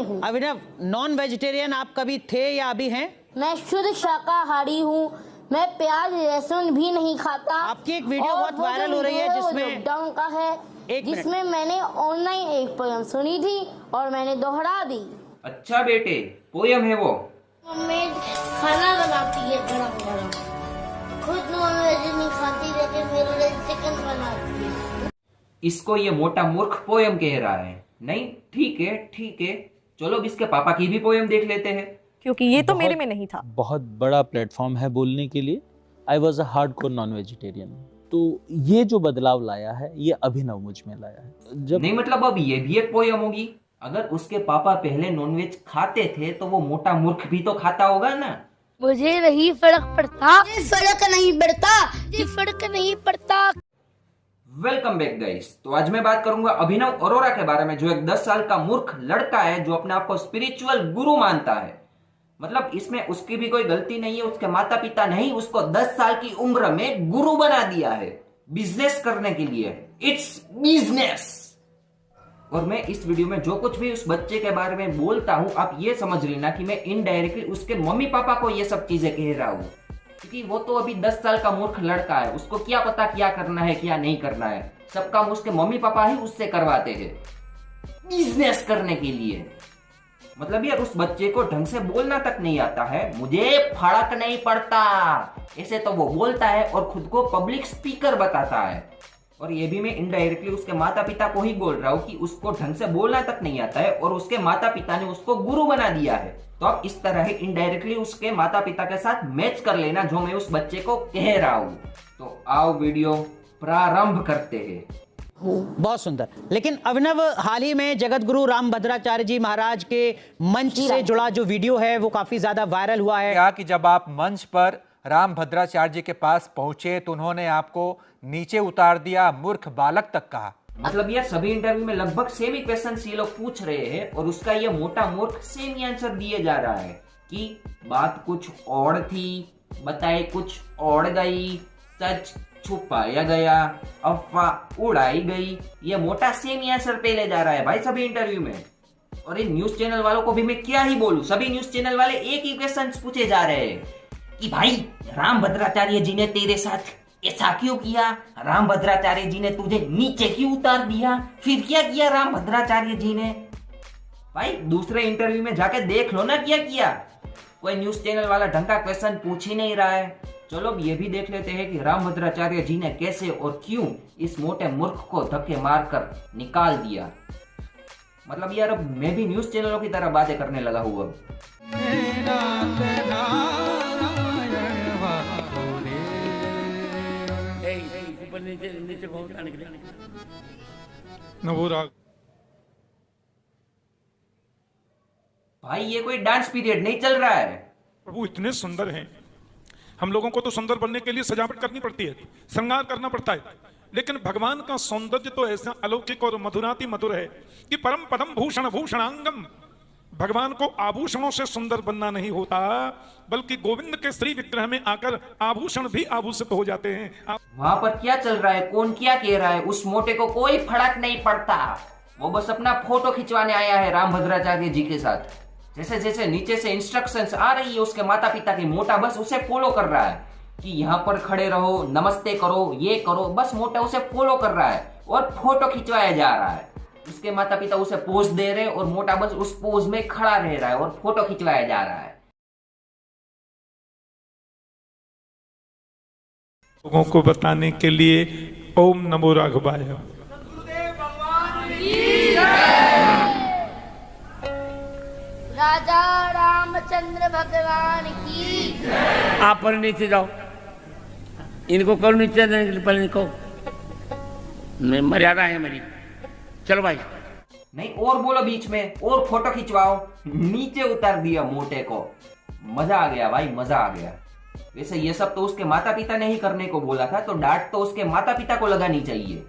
में हूँ। अभिनव, non vegetarian आप कभी थे या अभी हैं? मैं शुद्ध शाकाहारी हूँ। मैं प्याज लहसुन भी नहीं खाता। आपकी एक वीडियो और बहुत वो वायरल जो हो रही है वीडियो वो जिसमें लॉकडाउन का है, एक मिनट। जिसमें मैंने ऑनलाइन एक पोयम सुनी थी और मैंने दोहरा दी। अच्छा बेटे, पोयम है वो? मम्मी खाना बनाती है गरम गरम, खुद नॉनवेज नहीं खाती लेकिन मेरे लिए चिकन बनाती है। इसको ये मोटा मूर्ख पोयम कह रहा है। नहीं, ठीक है ठीक है, चलो अब इसके पापा की भी पोयम देख लेते हैं, क्योंकि ये तो मेरे में नहीं था। बहुत बड़ा प्लेटफॉर्म है बोलने के लिए। I was a hardcore non vegetarian. तो ये जो बदलाव लाया है ये अभिनव मुझ में लाया है। जब नहीं मतलब अब ये भी एक पोयम होगी। अगर उसके पापा पहले नॉनवेज खाते थे तो वो मोटा मूर्ख भी तो खाता होगा ना। मुझे नहीं फर्क पड़ता, फर्क नहीं पड़ता, फर्क नहीं पड़ता। Welcome back guys. तो आज मैं बात करूंगा अभिनव अरोरा के बारे में, जो एक 10 साल का मूर्ख लड़का है जो अपने आप को स्पिरिचुअल गुरु मानता है। मतलब इसमें उसकी भी कोई गलती नहीं है, उसके माता पिता नहीं उसको 10 साल की उम्र में गुरु बना दिया है बिजनेस करने के लिए। It's business. और मैं इस वीडियो में जो कुछ भी उस बच्चे के बारे में बोलता हूं, आप ये समझ लेना कि मैं इनडायरेक्टली उसके मम्मी पापा को ये सब चीजें कह रहा हूं, क्योंकि वो तो अभी 10 साल का मूर्ख लड़का है। उसको क्या पता क्या करना है क्या नहीं करना है। सब काम उसके मम्मी पापा ही उससे करवाते हैं बिजनेस करने के लिए। मतलब यार उस बच्चे को ढंग से बोलना तक नहीं आता है। मुझे फर्क नहीं पड़ता ऐसे तो वो बोलता है और खुद को पब्लिक स्पीकर बताता है। और ये भी मैं इनडायरेक्टली उसके माता पिता को ही बोल रहा हूँ कि उसको ढंग से बोलना तक नहीं आता है और उसके माता पिता ने उसको गुरु बना दिया है। तो आप इस तरह ही इनडायरेक्टली उसके माता पिता के साथ मैच कर लेना जो मैं उस बच्चे को कह रहा हूँ। तो आओ वीडियो प्रारंभ करते हैं। बहुत सुंदर। लेकिन अभिनव, हाल ही में जगत गुरु रामभद्राचार्य जी महाराज के मंच से जुड़ा जो वीडियो है वो काफी ज्यादा वायरल हुआ है। क्या कि जब आप मंच पर रामभद्राचार्य जी के पास पहुंचे तो उन्होंने आपको नीचे उतार दिया, मूर्ख बालक तक कहा। मतलब यार सभी इंटरव्यू में लगभग सेम ही क्वेश्चन ये लोग पूछ रहे हैं और उसका ये मोटा मूर्ख सेम ही आंसर दिए जा रहा है कि बात कुछ और थी, बताए कुछ और गई, सच छुपाया गया, अफवाह उड़ाई गई। ये मोटा सेम ही आंसर पहले जा रहा है भाई सभी इंटरव्यू में। और इन न्यूज चैनल वालों को भी मैं क्या ही बोलूं, सभी न्यूज चैनल वाले एक ही क्वेश्चन पूछे जा रहे हैं कि भाई रामभद्राचार्य जी ने तेरे साथ ऐसा क्यों किया, रामभद्राचार्य जी ने तुझे नीचे क्यों उतार दिया, फिर क्या किया रामभद्राचार्य जी ने। भाई दूसरे इंटरव्यू में जाके देख लो ना क्या किया। कोई न्यूज चैनल वाला ढंग का क्वेश्चन पूछ ही नहीं रहा है। चलो अब ये भी देख लेते हैं कि रामभद्राचार्य जी ने कैसे और क्यों इस मोटे मूर्ख को धक्के मारकर निकाल दिया। मतलब यार अब मैं भी न्यूज चैनलों की तरह बातें करने लगा हूँ अब। भाई ये कोई डांस पीरियड नहीं चल रहा है। प्रभु इतने सुंदर हैं, हम लोगों को तो सुंदर बनने के लिए सजावट करनी पड़ती है, श्रृंगार करना पड़ता है, लेकिन भगवान का सौंदर्य तो ऐसा अलौकिक और मधुराति मधुर है कि परम पदम भूषण भूषणांगम। भगवान को आभूषणों से सुंदर बनना नहीं होता, बल्कि गोविंद के श्री विग्रह में आकर आभूषण भी आभूषित हो जाते हैं। वहां पर क्या चल रहा है, कौन क्या कह रहा है, उस मोटे को कोई फर्क नहीं पड़ता। वो बस अपना फोटो खिंचवाने आया है रामभद्राचार्य जी के साथ। जैसे जैसे नीचे से इंस्ट्रक्शंस आ रही है उसके माता पिता की, मोटा बस उसे फॉलो कर रहा है कि यहाँ पर खड़े रहो, नमस्ते करो, ये करो। बस मोटा उसे फॉलो कर रहा है और फोटो खिंचवाया जा रहा है। उसके माता पिता उसे पोज दे रहे और मोटा बस उस पोज में खड़ा रह रहा है और फोटो खिंचवाया जा रहा है। लोगों को बताने के लिए ओम नमो राघवाय। राजा रामचंद्र भगवान की। आप पर नीचे जाओ, इनको करो नीचे, पहले इनको मर्यादा है मेरी। चलो भाई। नहीं और बोलो बीच में, और फोटो खिंचवाओ। नीचे उतार दिया मोटे को। मजा आ गया भाई, मजा आ गया। वैसे ये सब तो उसके माता पिता ने ही करने को बोला था, तो डांट तो उसके माता पिता को लगानी चाहिए।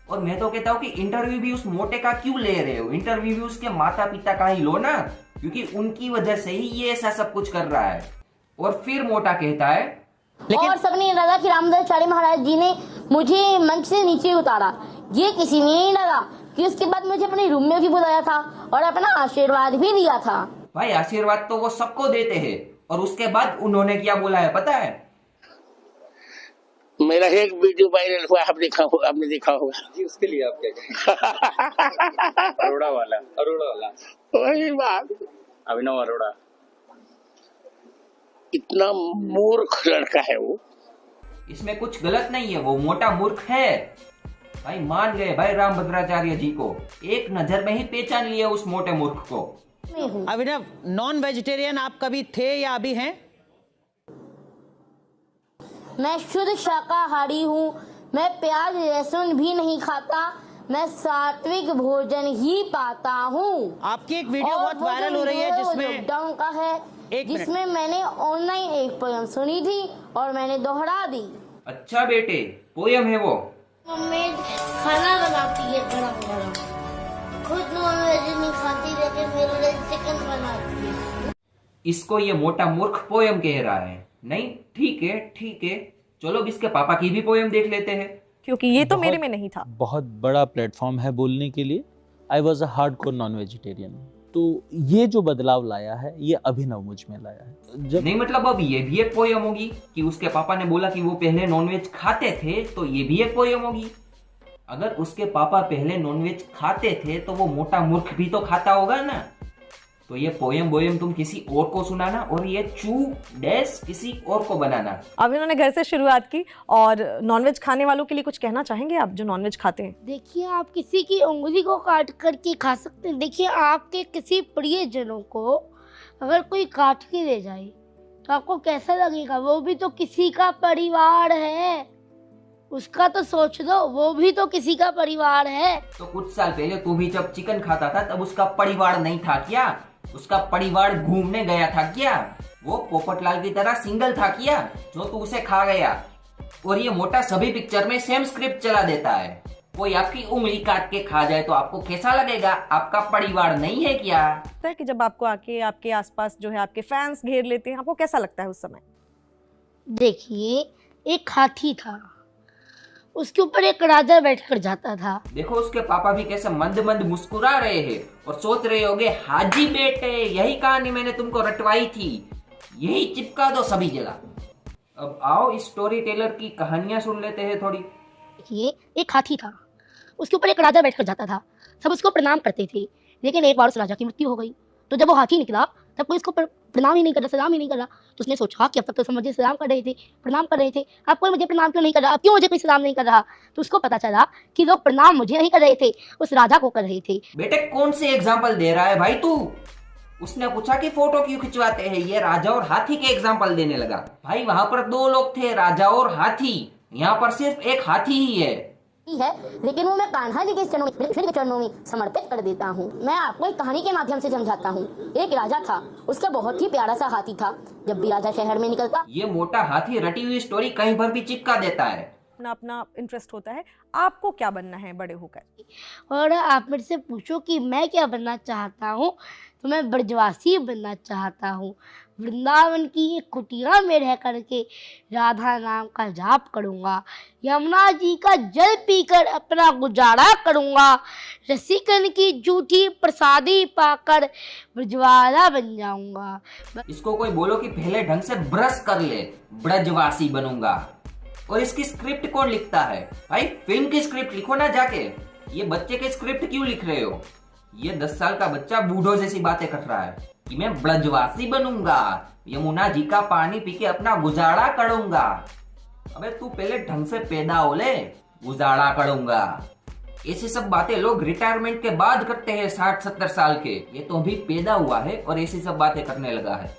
और मैं तो कहता हूँ कि इंटरव्यू भी उस मोटे का क्यों ले रहे हो, इंटरव्यू भी उसके माता पिता का ही लो ना, क्योंकि उनकी वजह से ही ये ऐसा सब कुछ कर रहा है। और फिर मोटा कहता है लेकिन और सबने लगा कि रामभद्राचार्य महाराज जी ने मुझे मंच से नीचे उतारा। ये किसी ने नहीं लगा कि उसके बाद मुझे अपने रूम में भी बुलाया था और अपना आशीर्वाद भी दिया था। भाई आशीर्वाद तो वो सबको देते हैं, और उसके बाद उन्होंने क्या बोला है पता है? मेरा एक वीडियो वायरल हुआ, आपने देखा होगा जी, उसके लिए आप क्या कहेंगे? अरोड़ा वाला वही बात, अभिनव अरोड़ा इतना मूर्ख लड़का है वो। इसमें कुछ गलत नहीं है, वो मोटा मूर्ख है भाई। मान गए भाई रामभद्राचार्य जी को, एक नजर में ही पहचान लिया उस मोटे मूर्ख को। अभिनव, नॉन वेजिटेरियन आप कभी थे या अभी हैं? मैं शुद्ध शाकाहारी हूँ। मैं प्याज लहसुन भी नहीं खाता। मैं सात्विक भोजन ही पाता हूँ। आपकी एक वीडियो बहुत वायरल हो रही है जिसमें लॉकडाउन का है, जिसमें मैंने ऑनलाइन एक पोयम सुनी थी और मैंने दोहरा दी। अच्छा बेटे, पोयम है वो? मम्मी खाना बनाती है गरम गरम, खुद नॉनवेज नहीं खाती लेकिन मेरे लिए चिकन बनाती है। इसको ये मोटा मूर्ख पोयम कह रहा है। नहीं, ठीक है, चलो अब इसके पापा की भी पोयम देख लेते हैं, क्योंकि ये तो मेरे में नहीं था। बहुत बड़ा प्लेटफॉर्म है बोलने के लिए। I was a hardcore non vegetarian. तो ये जो बदलाव लाया है ये अभिनव मुझ में लाया है। जब नहीं मतलब अब ये भी एक पोयम होगी कि उसके पापा ने बोला कि वो पहले नॉनवेज खाते थे, तो ये भी एक पोयम होगी। अगर उसके पापा पहले नॉनवेज खाते थे तो वो मोटा मूर्ख भी तो खाता होगा ना। तो ये पोयम तुम किसी और को सुनाना, और ये डैश किसी और को बनाना। अब इन्होंने घर से शुरुआत की, और नॉनवेज खाने वालों के लिए कुछ कहना चाहेंगे आप जो नॉनवेज खाते हैं? देखिए, आप किसी की उंगली को काट करके खा सकते हैं। देखिए, आपके किसी प्रियजनों को अगर कोई काट के ले जाए तो आपको कैसा लगेगा? वो भी तो किसी का परिवार है, उसका तो सोच दो, वो भी तो किसी का परिवार है। तो कुछ साल पहले तू भी जब चिकन खाता था तब उसका परिवार नहीं था क्या? उसका परिवार घूमने गया था क्या? वो पोपटलाल की तरह सिंगल था क्या जो तू उसे खा गया? और ये मोटा सभी पिक्चर में सेम स्क्रिप्ट चला देता है। कोई आपकी उंगली काट के खा जाए तो आपको कैसा लगेगा? आपका परिवार नहीं है क्या? कि जब आपको आके आपके आसपास जो है आपके फैंस घेर लेते हैं, आपको कैसा लगता है उस समय? देखिए, एक हाथी था, उसके ऊपर एक राजा बैठकर जाता था। देखो उसके पापा भी कैसे मंद मंद मुस्कुरा रहे हैं और सोच रहे होंगे, हाजी बेटे यही कहानी मैंने तुमको रटवाई थी, यही चिपका दो सभी जगह। अब आओ इस स्टोरी टेलर की कहानियां सुन लेते हैं थोड़ी। देखिए, एक हाथी था, उसके ऊपर एक राजा बैठकर जाता था। सब उसको प्रणाम करते थे, लेकिन एक बार उस राजा की मृत्यु हो गई। तो जब वो हाथी निकला तब कोई इसको प्रणाम ही नहीं कर रहा, सलाम ही नहीं कर रहा। तो उसने सोचा कि अब तक तो सब मुझे सलाम कर रहे थे, प्रणाम कर रहे थे, अब कोई मुझे प्रणाम क्यों नहीं कर रहा? अब क्यों मुझे कोई सलाम नहीं कर रहा? तो उसको पता चला कि लोग प्रणाम मुझे नहीं कर रहे थे, उस राजा को कर रहे थे। बेटे कौन से एग्जाम्पल दे रहा है भाई तू? उसने पूछा कि फोटो क्यों खिंचवाते हैं, ये राजा और हाथी के एग्जाम्पल देने लगा। भाई वहां पर दो लोग थे, राजा और हाथी, यहाँ पर सिर्फ एक हाथी ही है, लेकिन वो मैं कान्हा जी के चरणों में समर्पित कर देता हूँ। मैं आपको एक कहानी के माध्यम से समझाता हूँ। एक राजा था, उसका बहुत ही प्यारा सा हाथी था। जब भी राजा शहर में निकलता, ये मोटा हाथी रटी हुई स्टोरी कहीं पर भी चिपका देता है। अपना अपना इंटरेस्ट होता है। आपको क्या बनना है बड़े होकर? और आप मेरे से पूछो कि मैं क्या बनना चाहता हूँ, तो मैं ब्रजवासी बनना चाहता हूँ। वृंदावन की एक कुटिया में रह करके राधा नाम का जाप करूँगा, यमुना जी का जल पीकर अपना गुजारा करूँगा, रसिकन की जूठी प्रसादी पाकर ब्रजवाला बन जाऊँगा। इसको कोई बोलो कि पहले ढंग से ब्रश कर ले, ब्रजवासी बनूंगा। और इसकी स्क्रिप्ट कौन लिखता है? भाई फिल्म की स्क्रिप्ट लिखो ना जाके, ये बच्चे के स्क्रिप्ट क्यों लिख रहे हो? ये 10 साल का बच्चा बूढ़ों जैसी बातें कर रहा है कि मैं ब्रजवासी बनूंगा, यमुना जी का पानी पी के अपना गुजारा करूंगा। अबे तू पहले ढंग से पैदा हो ले, गुजारा करूंगा। ऐसी सब बातें लोग रिटायरमेंट के बाद करते हैं, 60-70 साल के। ये तो अभी पैदा हुआ है और ऐसी सब बातें करने लगा है।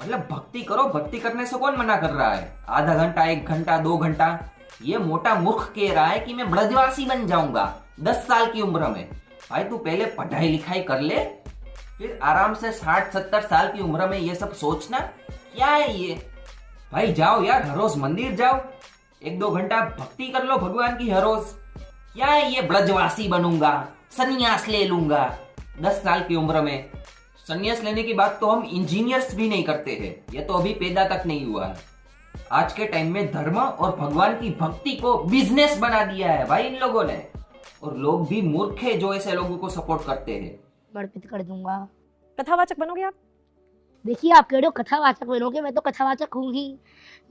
मतलब भक्ति करो, भक्ति करने से कौन मना कर रहा है? आधा घंटा, 1 घंटा, 2 घंटा। ये मोटा मूर्ख कह रहा है कि मैं ब्रजवासी बन जाऊंगा 10 साल की उम्र में। भाई तू पहले पढ़ाई लिखाई कर ले, फिर आराम से 60-70 साल की उम्र में ये सब सोचना। क्या है ये? भाई जाओ यार, हर रोज मंदिर जाओ, 1-2 घंटा भक्ति कर लो भगवान की हर रोज। क्या है ये ब्रजवासी बनूंगा, सन्यास ले लूंगा 10 साल की उम्र में? सन्यास लेने की बात तो हम इंजीनियर्स भी नहीं करते हैं, ये तो अभी पैदा तक नहीं हुआ है। आज के टाइम में धर्म और भगवान की भक्ति को बिजनेस बना दिया है भाई इन लोगों ने। और लोग भी मूर्ख है जो ऐसे लोगों को सपोर्ट करते हैं। समर्पित कर दूंगा। कथावाचक बनोगे आप? देखिए, आप कह रहे हो कथावाचक बनोगे, मैं तो कथावाचक हूँ ही।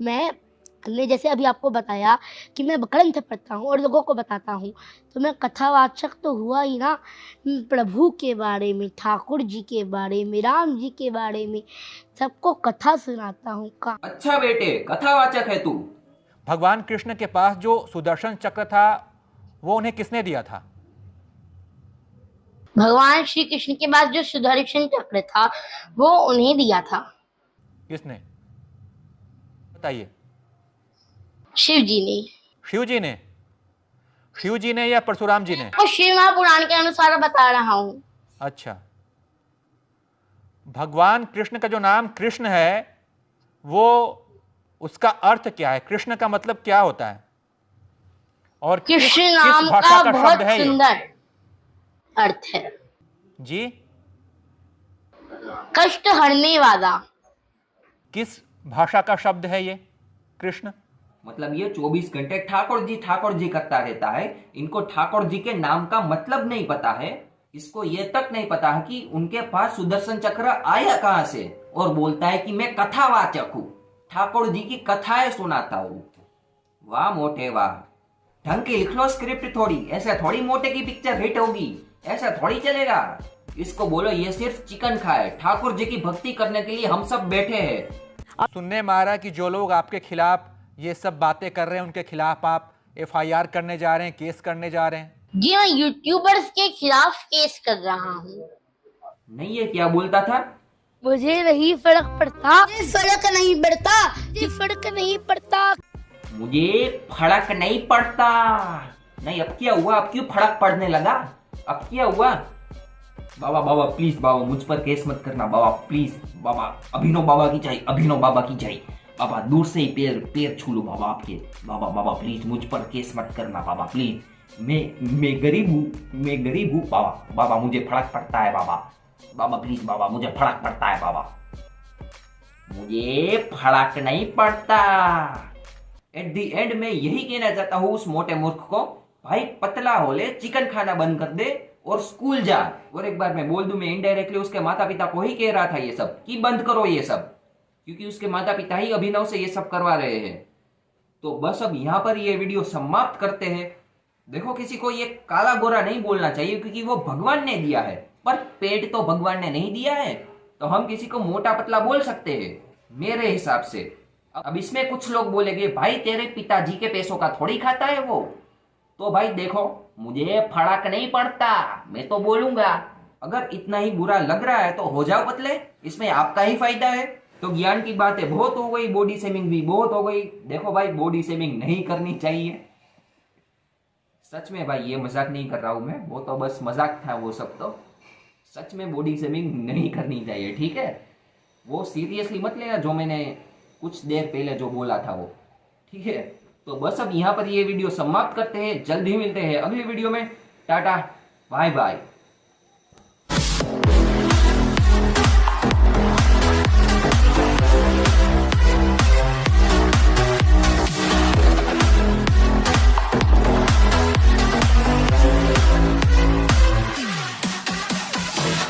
मैंने जैसे अभी आपको बताया कि मैं ग्रंथ पढ़ता हूँ और लोगों को बताता हूँ, तो मैं कथावाचक तो हुआ ही ना। प्रभु के बारे में, ठाकुर जी के बारे में, राम जी के बारे में सबको कथा सुनाता हूँ। अच्छा बेटे, कथावाचक है तू। भगवान कृष्ण के पास जो सुदर्शन चक्र था वो उन्हें किसने दिया था? भगवान श्री कृष्ण के पास जो सुदर्शन चक्र था वो उन्हें दिया था। किसने? बताइए। शिव जी ने। शिव जी ने? शिव जी ने या परशुराम जी ने? तो शिव महापुराण के अनुसार बता रहा हूँ। अच्छा, भगवान कृष्ण का जो नाम कृष्ण है वो उसका अर्थ क्या है? कृष्ण का मतलब क्या होता है? और कृष्ण किस नाम भाषा का का बहुत शब्द है ये? सुंदर अर्थ है, जी, कष्ट हरने वाला। किस भाषा का शब्द है ये कृष्ण? मतलब ये 24 घंटे ठाकुर जी करता रहता है। इनको ठाकुर जी के नाम का मतलब नहीं पता है। इसको ये तक नहीं पता है कि उनके पास सुदर्शन चक्र आया कहां से, और बोलता है कि मैं कथावाचक हूं, ठाकुर जी की कथाएं सुनाता हूं। वाह मोटे वाह, ढंग की लिख लो स्क्रिप्ट थोड़ी, ऐसे थोड़ी मोटे की पिक्चर हिट होगी, ऐसा थोड़ी चलेगा। इसको बोलो ये सिर्फ चिकन खाए, ठाकुर जी की भक्ति करने के लिए हम सब बैठे हैं। सुनने में आ रहा है कि जो लोग आपके खिलाफ ये सब बातें कर रहे हैं उनके खिलाफ आप FIR करने जा रहे हैं, केस करने जा रहे हैं। जी, मैं यूट्यूबर्स के खिलाफ केस कर रहा हूँ। नहीं, ये क्या बोलता था? मुझे नहीं फर्क पड़ता, फर्क नहीं पड़ता, फर्क नहीं पड़ता, मुझे फर्क नहीं पड़ता। नहीं, अब क्या हुआ? अब क्यों फर्क पड़ने लगा? अब क्या हुआ? बाबा बाबा प्लीज, बाबा मुझ पर केस मत करना बाबा, प्लीज बाबा, अभिनव बाबा की चाहिए, अभिनव बाबा की चाहिए बाबा, दूर से ही पैर छू लो बाबा आपके। बाबा बाबा प्लीज मुझ पर केस मत करना बाबा, प्लीज। मैं गरीब हूँ बाबा, बाबा मुझे फर्क पड़ता है बाबा, बाबा प्लीज बाबा मुझे फर्क पड़ता है बाबा, मुझे फर्क नहीं पड़ता। एट दी एंड मैं यही कहना चाहता हूँ उस मोटे मूर्ख को, भाई पतला हो ले, चिकन खाना बंद कर दे और स्कूल जा। और एक बार मैं बोल दूं, मैं इनडायरेक्टली उसके माता पिता को ही कह रहा था ये सब कि बंद करो ये सब, क्योंकि उसके माता पिता ही अभिनव से ये सब करवा रहे हैं। तो बस अब यहाँ पर ये वीडियो समाप्त करते हैं। देखो, किसी को ये काला गोरा नहीं बोलना चाहिए क्योंकि वो भगवान ने दिया है, पर पेट तो भगवान ने नहीं दिया है, तो हम किसी को मोटा पतला बोल सकते हैं मेरे हिसाब से। अब इसमें कुछ लोग बोलेंगे भाई तेरे पिताजी के पैसों का थोड़ी खाता है वो, तो भाई देखो मुझे फर्क नहीं पड़ता, मैं तो बोलूंगा। अगर इतना ही बुरा लग रहा है तो हो जाओ पतले, इसमें आपका ही फायदा है। तो ज्ञान की बातें बहुत हो गई, बॉडी शेमिंग भी बहुत हो गई। देखो भाई, बॉडी शेमिंग नहीं करनी चाहिए, सच में भाई, ये मजाक नहीं कर रहा हूं मैं, वो तो बस मजाक था वो सब, तो सच में बॉडी शेमिंग नहीं करनी चाहिए, ठीक है? वो सीरियसली मत लेना जो मैंने कुछ देर पहले जो बोला था वो, ठीक है? तो बस अब यहाँ पर ये वीडियो समाप्त करते हैं, जल्द ही मिलते हैं अगली वीडियो में। Ta-ta, bye bye.